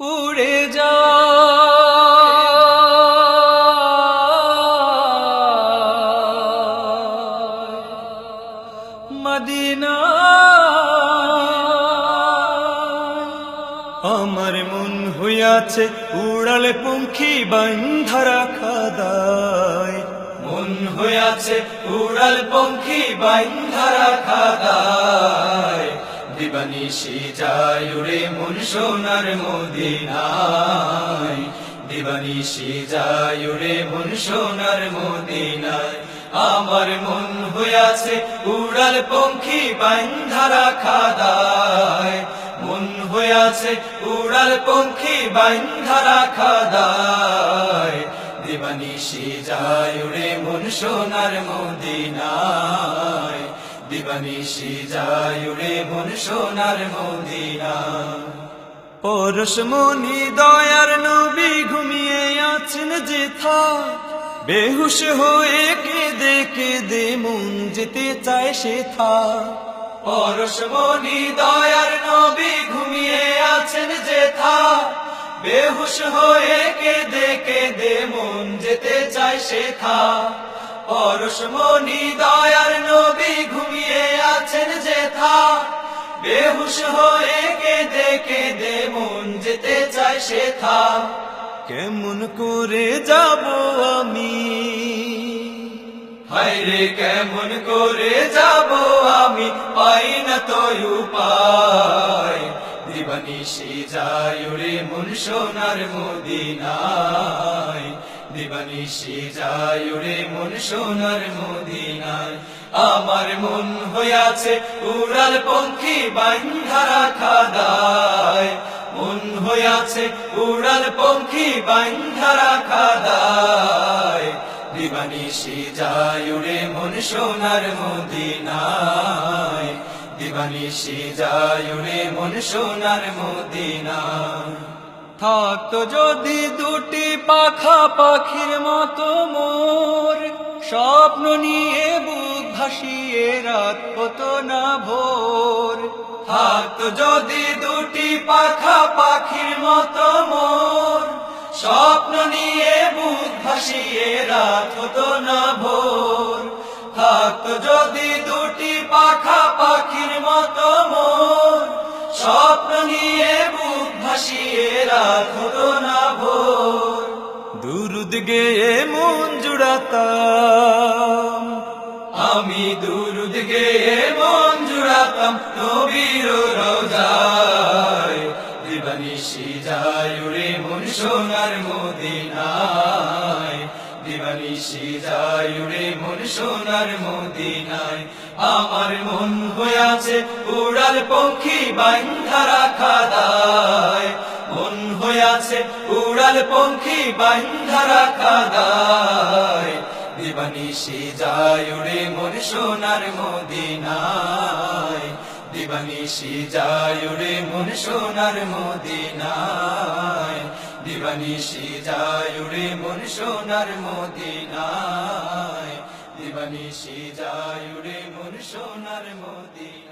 উড়ে যায় মদিনা। আমার মন হইয়াছে উড়াল পঙ্খী বান্ধা রাখা দায়, মন হইয়াছে উড়াল পঙ্খী বান্ধা রাখা দায়। দিবানিশি যায় উড়ে মন সোনার মদিনায়, দিবানিশি যায় উড়ে মন সোনার মদিনায়। আমার মন হইয়াছে উড়াল পঙ্খী বান্ধা রাখা দায়, মন হইয়াছে উড়াল পঙ্খী বান্ধা রাখা দায়। দিবানিশি যায় উড়ে মন সোনার মদিনায়, দিবানিশি যায় উড়ে মন সোনার মদিনায়। পরশমণি দয়ার নবী ঘুমিয়ে আছেন যেথা, বেহুশ হয়ে কেঁদে কেঁদে মন যেতে চায় সেথা। পরশমণি দয়ার নবী ঘুমিয়ে আছেন যেথা, বেহুশ হয়ে কেঁদে কেঁদে মন যেতে চায় সেথা। পরশমণি দয়ার নবী ঘুমিয়ে আছেন যেথা, বেহুশ হয়ে কেঁদে কেঁদে মন যেতে চায় সেথা। কেমন করে যাব আমি, হায়রে কেমন করে যাব আমি, পাই না তো উপায়। দিবানিশি যায় উড়ে মন সোনার মদিনায়, দিবানিশি যায় উড়ে মন সোনার মদিনায়। আমার মন হইয়াছে উড়াল পঙ্খী বান্ধা রাখা দায়, মন হইয়াছে উড়াল পঙ্খী বান্ধা রাখা দায়। দিবানিশি যায় উড়ে মন সোনার মদিনায়, দিবানিশি যায় উড়ে মন সোনার মদিনায়। থাকতো যদি দুটি পাখা পাখির মতো মোর, স্বপ্ন নিয়ে বুক ভাসিয়ে রাত হতো না ভোর। থাকতো যদি দুটি পাখা পাখির মতো মোর, স্বপ্ন নিয়ে বুক ভাসিয়ে রাত হতো না ভোর। থাকতো যদি দুটি পাখা পাখির মতো মোর, স্বপ্ন নিয়ে বুক ভাসিয়ে রাত হতো না ভোর। দুরুদ গেয়ে মন জুড়াতাম আমি, দুরুদ গেয়ে মন জুড়াতাম নবীর রওজায়। দিবানিশি যায় উড়ে মন সোনার মদিনায়, দিবানিশি যায় উড়ে মন সোনার মদিনায়। আমার মন হইয়াছে উড়াল পঙ্খী বান্ধা রাখা দায়, মন হইয়াছে উড়াল পঙ্খী বান্ধা রাখা দায়। দিবানিশি যায় উড়ে মন সোনার মদিনায়, দিবানিশি যায় উড়ে মন সোনার মদিনায়, দিবানিশি যায় উড়ে মন সোনার মদিনায়, দিবানিশি যায় উড়ে মন সোনার মদিনায়।